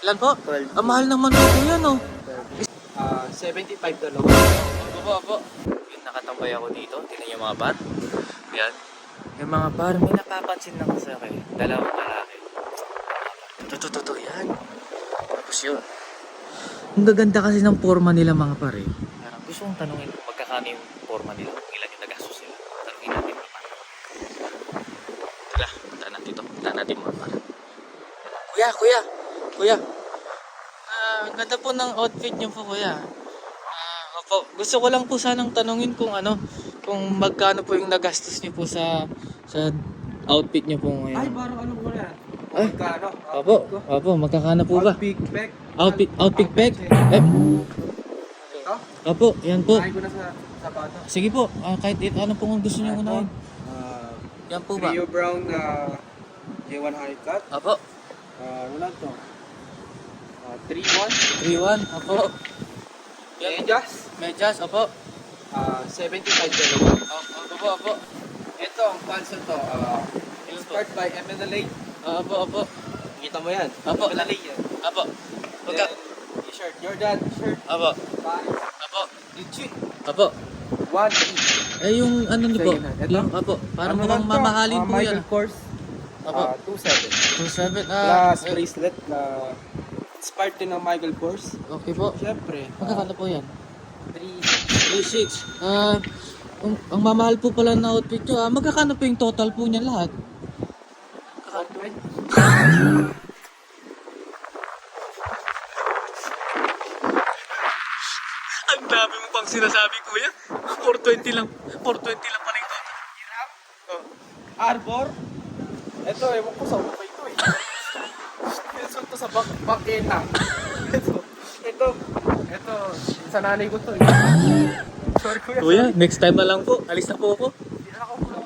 Ilan po? 12. Ang mahal naman po yan, oh. 75 $. Opo. Yun, nakatambay ako dito. Tingnan yung mga par. Yan. Yung mga par, may napapansin lang sa akin. Dalawang lalaki. Ito. Yan. Tapos yun. Ang gaganda kasi ng forma nila mga par eh. Parang gusto kong tanungin kung magkakano yung forma nila. Ilan yung nagastos nila. Tanungin natin mga par. Tala, puntaan natin mga par. Kuya. Ang ganda po ng outfit niyo po, kuya. Opo, gusto ko lang po sanang tanungin kung magkano po yung nagastos niyo po sa outfit niyo po ngayon. Ay, parang ano po yan? Ay, Magkano? Opo, magkakano po ba? Outpick pack. Outpick pack? Ito? Opo, yan po. Ay ko na sa sapato. Sige po, kahit ano po kung gusto niyo unahin. Yan po ba? Rio Brown J1 high cut. Opo, Ano lang to? 3-1. 3-1, opo. Medyas, opo. $75. Opo. Ito, ang pants to. Inspired by MNLA. Opo. Kita mo yan? Apo. MNLA yan. Opo. Then, t-shirt. Jordan t-shirt. Opo. Paris. Opo. Legit. Opo. 1-8. Yung ano niyo po? Sa'yo na. Ito? Yung, opo. Parang Ano mukhang lang to? mamahalin po Michael yan. Kors. Opo. 2.7. 2.7. Plus bracelet. Inspired din ng Michael Kors. Okay po. Siyempre. Magkakano po yan? 3. 3.6. Ang mamahal po pala na outfit nyo. Magkakano po yung total po niya lahat? Ang dami mo pang sinasabi, kuya. 420 lang. 420 lang pala ito. Arbor. Ito, ewan ko sa upa ito eh. Pinsun to sa bakena. Ito. Sa nanay ko to eh. Sorry kuya. Kuya, next time na lang po. Alis na po ako. Hindi na ako kulang.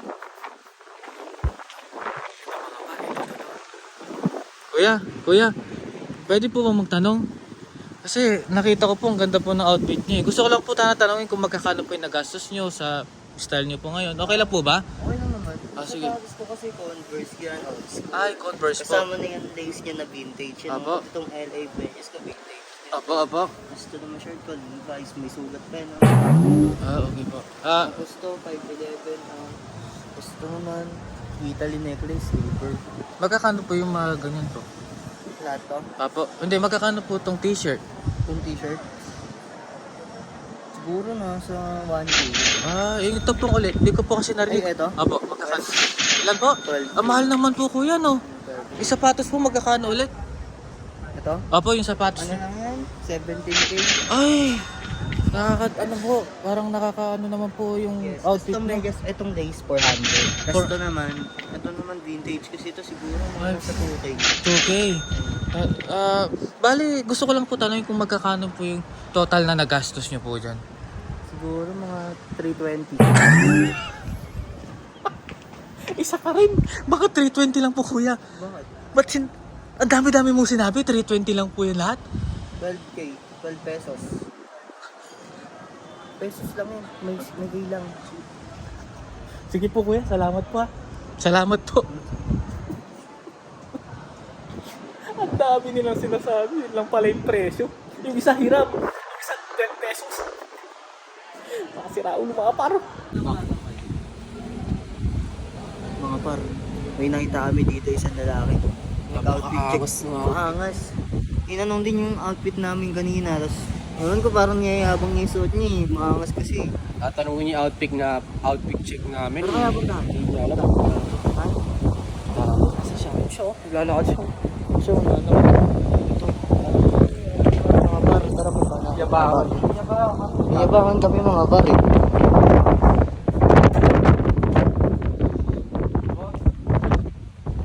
Kuya, pwede po ba magtanong? Kasi nakita ko po ang ganda po ng outfit niyo. Gusto ko lang po tanongin kung magkakano po yung nagastos niyo sa style niyo po ngayon. Okay lang po ba? Okay lang naman. Sige. Gusto ko kasi Converse yan. Ay, Converse po. Kasama na yung lace niya na vintage. Yan Apo. itong LA Benches na vintage. Opo. Gusto naman shirt ko, Levi's, may sulat pa no? Okay po. Tapos to, 511. Gusto naman, Italy necklace, silver. Magkakano po yung mga ganyan po? Lahat to. Apo. Hindi, magkakano po tong t-shirt? Yung t-shirt. Siguro nasa 1K. Yung ito po ulit. Hindi ko po kasi narinig. Ay, eto? Apo, magkakano? Ilan po? 12. Ang mahal naman po kuya, no? Yung sapatos po magkakano ulit? Ito? Apo, yung sapatos. Ano lang yan? 17K. Ay! Parang nakakaano naman po yung Yes. outfit Itong lace, 400. Tapos ito naman vintage kasi ito siguro mga sa 2K. 2K. Bali, gusto ko lang po tanongin kung magkakano po yung total na nagastos nyo po dyan. Siguro mga 320. Isa ka rin. Baka 320 lang po kuya. Bakit? Ba't ang dami-dami mong sinabi, 320 lang po yung lahat? 12K. 12 pesos. Pesos lang yun. May lang. Sige po kuya, salamat po ha. Salamat po. Ang dami nilang sinasabi, yun lang pala yung presyo. Yung isa hirap, yung isa 10 pesos. Makasira ulo mga paro. Mga par, may nakita kami dito isang lalaki. Nag-outfit check. Maangas. Tinanong din yung outfit namin kanina. Tapos, ewan ko parang habang niya yung suot niya eh. Maangas kasi. Tatanungin niya outpick check namin. Pero kaya punta. Hindi niya alam. Ha? Kasi siya, naglalakad siya. So, ano? Ito. Mga par, tara punta na. Yabangan. Yabangan kami mga par eh.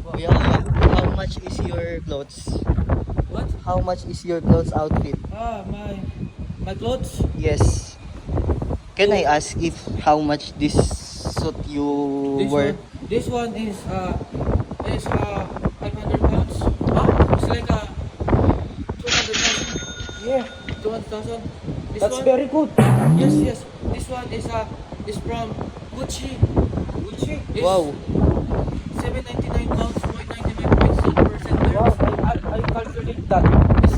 Kuya, how much is your clothes? What? How much is your clothes outfit? My clothes? Yes. Can I ask if how much this suit you wear? This one is 500 pounds. It's like 200,000. Yeah, 200,000. that's very good. Yes. This one is from Gucci. It's Wow. 799 pounds, 0.99% there. I calculate that. It's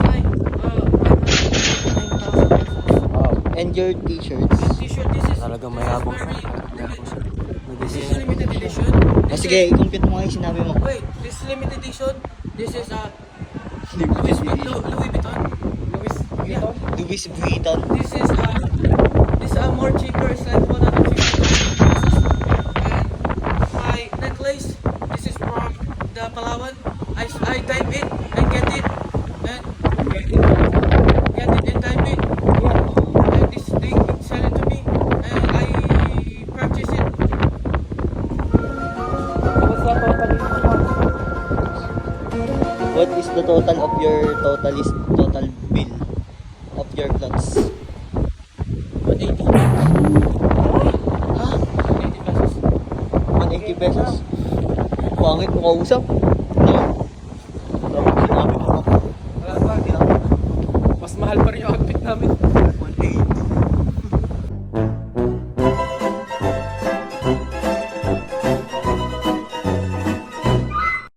your t-shirts. T-shirt, this is... Talagang this is mayabang siya. very- Mayabang siya. This is limited edition. O sige, i-compute mo nga yung sinabi mo. Wait, this is limited edition. This is Louis Louis Vuitton. Louis Vuitton. This is more cheaper. It's like 150 pesos. And my necklace. This is from the Palawan. I type it and get it and type it. And this thing sell it to me and I purchase it. What is the total of your total bill of your clothes? 180. Ha? 180 pesos. 180 pesos? Pangit mo kausap.